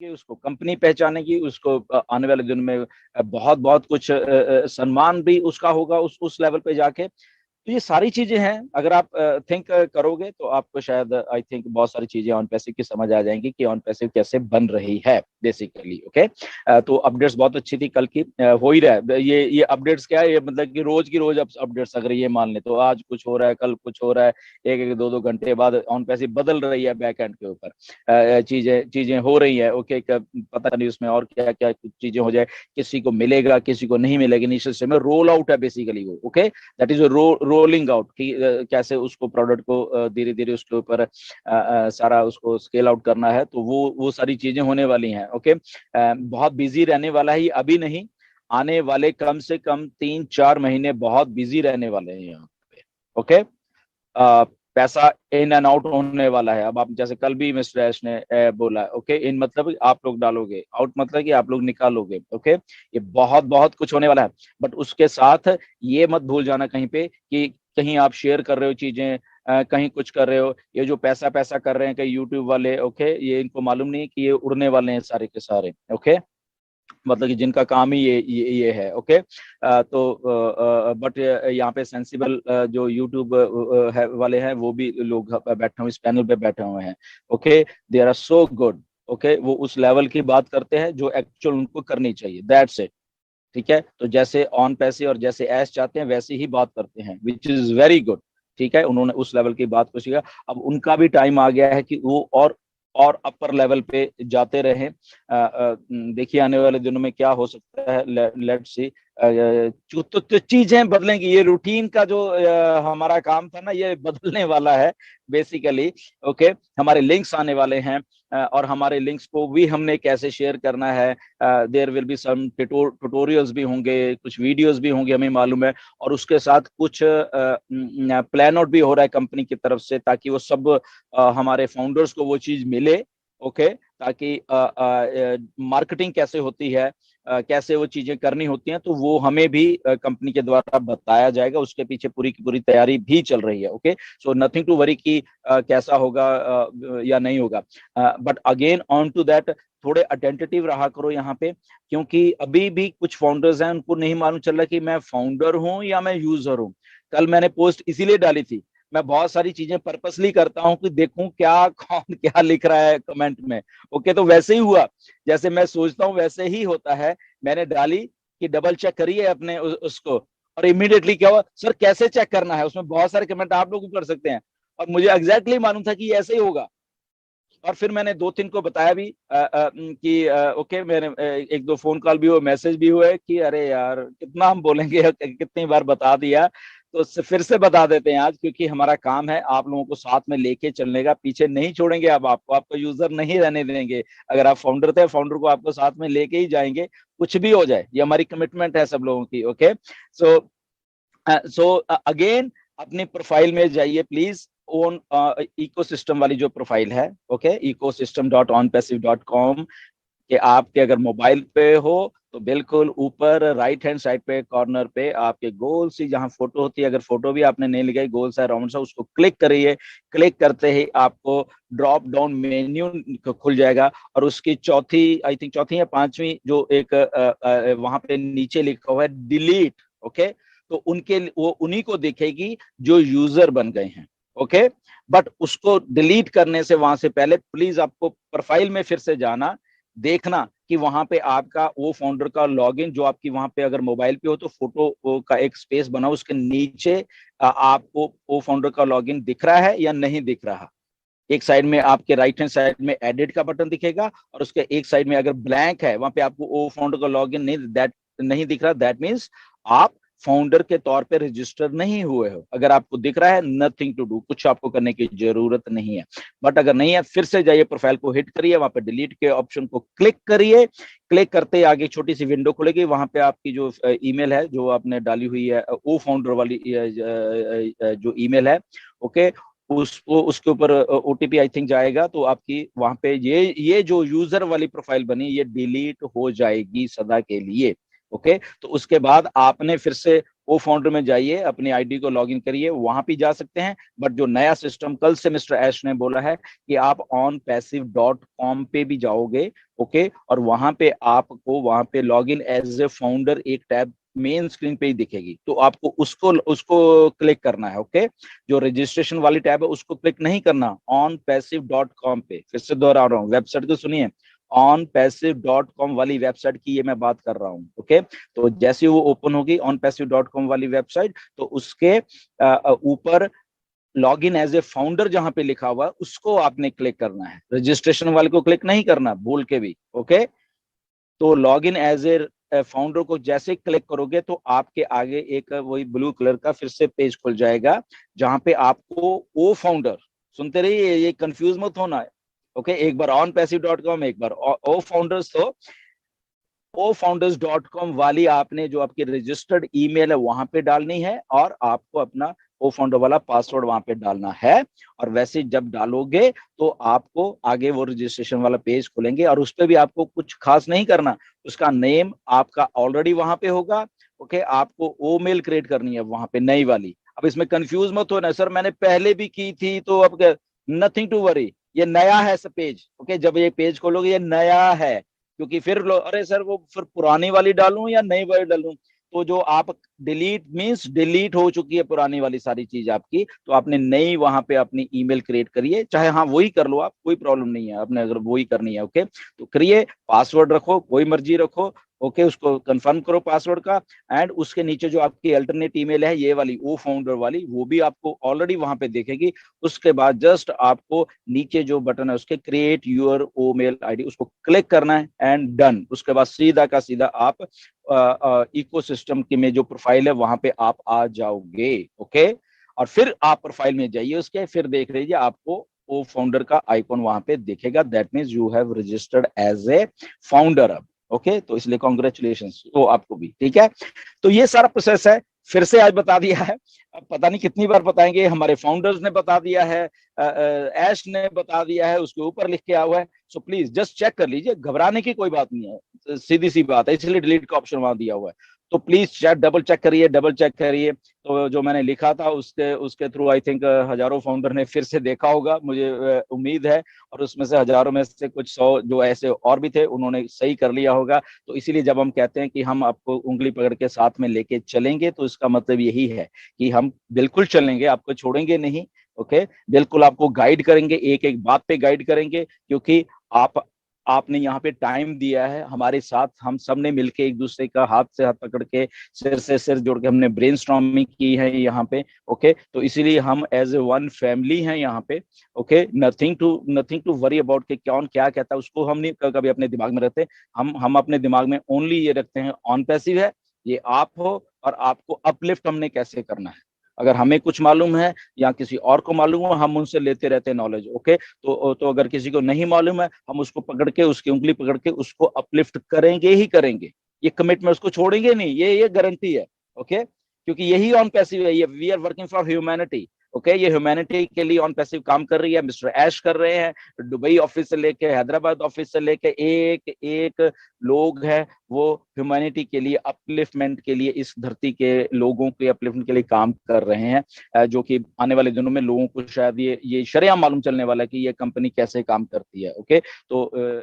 कि उसको कंपनी पहचानेगी, उसको आने वाले दिन में बहुत बहुत कुछ सम्मान भी उसका होगा उस लेवल पे जाके। तो ये सारी चीजें हैं, अगर आप थिंक करोगे तो आपको शायद आई थिंक बहुत सारी चीजें ऑन पैसिव की समझ आ जाएंगी कि ऑन पैसिव कैसे बन रही है बेसिकली। ओके, तो अपडेट्स बहुत अच्छी थी कल की, हो ही रहा है ये अपडेट्स क्या है, ये मतलब कि रोज की रोज अपडेट्स, अगर ये मान ले तो आज कुछ हो रहा है, कल कुछ हो रहा है, एक एक दो दो घंटे बाद ऑन पैसिव बदल रही है बैक एंड के ऊपर, चीजें चीजें हो रही है। ओके, पता नहीं उसमें और क्या क्या कुछ चीजें हो जाए, किसी को मिलेगा किसी को नहीं मिलेगा, इनिशियल स्टेज में रोल आउट है बेसिकली वो। Okay, that is rolling out कि कैसे उसको प्रोडक्ट को धीरे धीरे उसके ऊपर सारा उसको स्केल आउट करना है, तो वो सारी चीजें होने वाली हैं। ओके, बहुत बिजी रहने वाला है, अभी नहीं, आने वाले कम से कम 3-4 महीने बहुत बिजी रहने वाले हैं यहाँ पे। ओके, पैसा इन एंड आउट होने वाला है। अब आप जैसे कल भी मिस्टर ऐश ने बोला, ओके, इन मतलब आप लोग डालोगे, आउट मतलब कि आप लोग निकालोगे। ओके, ये बहुत बहुत कुछ होने वाला है, बट उसके साथ ये मत भूल जाना कहीं पे कि कहीं आप शेयर कर रहे हो चीजें, कहीं कुछ कर रहे हो, ये जो पैसा पैसा कर रहे हैं कहीं यूट्यूब वाले, ओके, ये इनको मालूम नहीं कि ये उड़ने वाले हैं सारे के सारे। ओके, मतलब कि जिनका काम ही ये है। ओके, तो बट यहाँ पे सेंसिबल जो यूट्यूब है वाले हैं वो भी लोग बैठे हुए इस पैनल पे बैठे हुए हैं। Okay, they are so good. Okay, वो उस लेवल की बात करते हैं जो एक्चुअल उनको करनी चाहिए, दैट्स इट। ठीक है, तो जैसे ऑन पैसे और जैसे ऐश चाहते हैं वैसे ही बात करते हैं, विच इज वेरी गुड। ठीक है, उन्होंने उस लेवल की बात को सीखा, अब उनका भी टाइम आ गया है कि वो और अपर लेवल पे जाते रहें। देखिए आने वाले दिनों में क्या हो सकता है, लेट्स सी। तो चीजें बदलेंगी, ये रूटीन का जो हमारा काम था ना, ये बदलने वाला है बेसिकली। ओके, हमारे लिंक्स आने वाले हैं, और हमारे लिंक्स को भी हमने कैसे शेयर करना है, there will be some tutorials भी होंगे, कुछ वीडियोस भी होंगे, हमें मालूम है। और उसके साथ कुछ प्लान आउट भी हो रहा है कंपनी की तरफ से, ताकि वो सब हमारे फाउंडर्स को वो चीज मिले। ओके, ताकि मार्केटिंग कैसे होती है, कैसे वो चीजें करनी होती हैं, तो वो हमें भी कंपनी के द्वारा बताया जाएगा, उसके पीछे पूरी की पूरी तैयारी भी चल रही है। Okay, so nothing to worry कि कैसा होगा या नहीं होगा, but again on to that, थोड़े अटेंटिव रहा करो यहाँ पे, क्योंकि अभी भी कुछ फाउंडर्स हैं उनको नहीं मालूम चल रहा कि मैं फाउंडर हूँ या मैं यूजर हूँ। कल मैंने पोस्ट इसीलिए डाली थी, मैं बहुत सारी चीजें पर्पसली करता हूँ कि देखूं क्या कौन क्या लिख रहा है कमेंट में। ओके, तो वैसे ही हुआ, जैसे मैं सोचता हूँ वैसे ही होता है। मैंने डाली कि डबल चेक करिए अपने उसको, और इमीडिएटली क्या हुआ, सर कैसे चेक करना है, उसमें बहुत सारे कमेंट आप लोग भी कर सकते हैं, और मुझे एग्जैक्टली मालूम था कि ऐसे ही होगा। और फिर मैंने 2-3 को बताया भी कि ओके, मैंने एक दो फोन कॉल भी हुए, मैसेज भी हुए कि अरे यार कितना हम बोलेंगे, कितनी बार बता दिया, तो फिर से बता देते हैं आज, क्योंकि हमारा काम है आप लोगों को साथ में लेके चलने का, पीछे नहीं छोड़ेंगे। अब आपको यूजर नहीं रहने देंगे, अगर आप फाउंडर थे, फाउंडर को आपको साथ में लेके ही जाएंगे, कुछ भी हो जाए, ये हमारी कमिटमेंट है सब लोगों की। ओके, सो सो अगेन अपनी प्रोफाइल में जाइए प्लीज, ओन इकोसिस्टम वाली जो प्रोफाइल है, ओके, ecosystem.onpassive.com, कि आपके अगर मोबाइल पे हो तो बिल्कुल ऊपर राइट हैंड साइड पे कॉर्नर पे आपके गोल सी जहां फोटो होती है, अगर फोटो भी आपने नहीं लगाई, गोल सा राउंड सा, उसको क्लिक करिए। क्लिक करते ही आपको ड्रॉप डाउन मेन्यू खुल जाएगा, और उसकी चौथी, आई थिंक चौथी या पांचवी जो एक वहां पे नीचे लिखा हुआ है डिलीट। ओके, तो उनके वो उन्हीं को दिखेगी जो यूजर बन गए हैं। ओके, बट उसको डिलीट करने से वहां से पहले प्लीज आपको प्रोफाइल में फिर से जाना, देखना कि वहां पे आपका वो फाउंडर का लॉगिन जो आपकी वहां पे अगर मोबाइल पे हो तो फोटो का एक स्पेस बना, उसके नीचे आपको वो फाउंडर का लॉगिन दिख रहा है या नहीं दिख रहा। एक साइड में आपके राइट हैंड साइड में एडिट का बटन दिखेगा, और उसके एक साइड में अगर ब्लैंक है, वहां पे आपको वो फाउंडर का लॉगिन नहीं दिख रहा, दैट मीन्स आप फाउंडर के तौर पे रजिस्टर नहीं हुए हो। अगर आपको दिख रहा है, नथिंग टू डू, कुछ आपको करने की जरूरत नहीं है। बट अगर नहीं है, फिर से जाइए, प्रोफाइल को हिट करिए, वहां पे डिलीट के ऑप्शन को क्लिक करिए। क्लिक करते ही आगे छोटी सी विंडो खुलेगी, वहां पे आपकी जो ईमेल है जो आपने डाली हुई है, वो फाउंडर वाली जो ईमेल है, ओके, उसको उसके ऊपर ओटीपी आई थिंक जाएगा, तो आपकी वहां पे ये जो यूजर वाली प्रोफाइल बनी ये डिलीट हो जाएगी सदा के लिए। ओके, तो उसके बाद आपने फिर से ओ फाउंडर में जाइए, अपनी आईडी को लॉगिन करिए, वहां भी जा सकते हैं। बट जो नया सिस्टम कल से मिस्टर ऐश ने बोला है कि आप onpassive.com पे भी जाओगे, ओके, और वहां पे आपको वहां पे लॉगिन एज ए फाउंडर एक टैब मेन स्क्रीन पे ही दिखेगी, तो आपको उसको उसको क्लिक करना है। ओके, जो रजिस्ट्रेशन वाली टैब है उसको क्लिक नहीं करना, onpassive.com पे, फिर से दोहरा रहा हूँ, वेबसाइट को सुनिए, onpassive.com वाली वेबसाइट की ये मैं बात कर रहा हूँ। ओके, तो जैसे वो ओपन होगी onpassive.com वाली वेबसाइट, तो उसके ऊपर log in as a founder जहां पे लिखा हुआ है उसको आपने क्लिक करना है, रजिस्ट्रेशन वाले को क्लिक नहीं करना भूल के भी। ओके, तो log in as a founder को जैसे क्लिक करोगे तो आपके आगे एक वही ब्लू कलर का फिर से पेज खुल जाएगा, जहां पे आपको ओ फाउंडर, सुनते रहिए, ये कंफ्यूज मत होना है। ओके, एक बार onpassive.com, एक बार ओ फाउंडर्स, तो ofounders.com वाली आपने जो आपकी रजिस्टर्ड ईमेल है वहां पे डालनी है, और आपको अपना ओ फाउंडर वाला पासवर्ड वहां पे डालना है। और वैसे जब डालोगे तो आपको आगे वो रजिस्ट्रेशन वाला पेज खुलेंगे, और उस पर भी आपको कुछ खास नहीं करना, उसका नेम आपका ऑलरेडी वहां पे होगा। ओके, आपको ओ मेल क्रिएट करनी है वहां पे नई वाली। अब इसमें कंफ्यूज मत होना, सर मैंने पहले भी की थी तो अब नथिंग टू वरी, ये नया है सब पेज। ओके, जब ये पेज खोलोगे ये नया है, क्योंकि फिर अरे सर वो फिर पुरानी वाली डालूं या नई वाली डालूं, तो जो आप डिलीट मींस डिलीट हो चुकी है पुरानी वाली सारी चीज आपकी, तो आपने नई वहां पे अपनी ईमेल क्रिएट करिए, चाहे हाँ वही कर लो आप, कोई प्रॉब्लम नहीं है, आपने अगर वही करनी है। ओके, तो करिए, पासवर्ड रखो कोई मर्जी रखो, ओके, उसको कंफर्म करो पासवर्ड का, एंड उसके नीचे जो आपकी अल्टरनेट ईमेल है ये वाली ओ फाउंडर वाली, वो भी आपको ऑलरेडी वहां पे दिखेगी। उसके बाद जस्ट आपको नीचे जो बटन है उसके create your own mail ID, उसको क्लिक करना है एंड डन। उसके बाद सीधा का सीधा आप इकोसिस्टम की में जो प्रोफाइल है वहां पे आप आ जाओगे। ओके, और फिर आप प्रोफाइल में जाइए उसके, फिर देख लीजिए आपको ओ फाउंडर का आइकॉन वहां पे दिखेगा, that means you have registered as a founder अब। ओके, तो इसलिए कॉन्ग्रेचुलेशन तो आपको भी, ठीक है। तो ये सारा प्रोसेस है, फिर से आज बता दिया है, अब पता नहीं कितनी बार बताएंगे, हमारे फाउंडर्स ने बता दिया है, ऐश ने बता दिया है, उसके ऊपर लिख के आया हुआ है। सो प्लीज जस्ट चेक कर लीजिए, घबराने की कोई बात नहीं है, सीधी सी बात है, इसलिए डिलीट का ऑप्शन वहां दिया हुआ है। तो प्लीज चेक, डबल चेक करिए, डबल चेक करिए। तो जो मैंने लिखा था उसके उसके थ्रू आई थिंक हजारों फाउंडर ने फिर से देखा होगा, मुझे उम्मीद है, और उसमें से हजारों में से कुछ 100 जो ऐसे और भी थे उन्होंने सही कर लिया होगा। तो इसीलिए जब हम कहते हैं कि हम आपको उंगली पकड़ के साथ में लेके चलेंगे, तो इसका मतलब यही है कि हम बिल्कुल चलेंगे, आपको छोड़ेंगे नहीं। ओके, बिल्कुल आपको गाइड करेंगे, एक एक बात पे गाइड करेंगे, क्योंकि आप आपने यहाँ पे टाइम दिया है हमारे साथ, हम सब ने मिलके एक दूसरे का हाथ से हाथ पकड़ के, सिर से सिर जोड़ के हमने ब्रेनस्टॉर्मिंग की है यहाँ पे। ओके, तो इसीलिए हम एज ए वन फैमिली हैं यहाँ पे। Okay, nothing to worry about कि कौन क्या कहता है, उसको हम नहीं कभी अपने दिमाग में रखते। हम अपने दिमाग में ओनली ये रखते हैं, ऑन पैसिव है, ये आप हो, और आपको अपलिफ्ट हमने कैसे करना है। अगर हमें कुछ मालूम है या किसी और को मालूम हो, हम उनसे लेते रहते हैं नॉलेज। ओके, तो अगर किसी को नहीं मालूम है, हम उसको पकड़ के, उसकी उंगली पकड़ के उसको अपलिफ्ट करेंगे ही करेंगे, ये कमिटमेंट, उसको छोड़ेंगे नहीं, ये गारंटी है। ओके, क्योंकि यही ऑन पैसिव है, ये we are working for humanity. Okay, ये ह्यूमैनिटी के लिए ऑन पैसिव काम कर रही है, मिस्टर ऐश कर रहे हैं, दुबई ऑफिस से लेके हैदराबाद ऑफिस से लेके एक एक लोग हैं, वो ह्यूमैनिटी के लिए, अपलिफ्टमेंट के लिए, इस धरती के लोगों के अपलिफ्टमेंट के लिए काम कर रहे हैं, जो कि आने वाले दिनों में लोगों को शायद ये शरेआम मालूम चलने वाला है कि ये कंपनी कैसे काम करती है। ओके, तो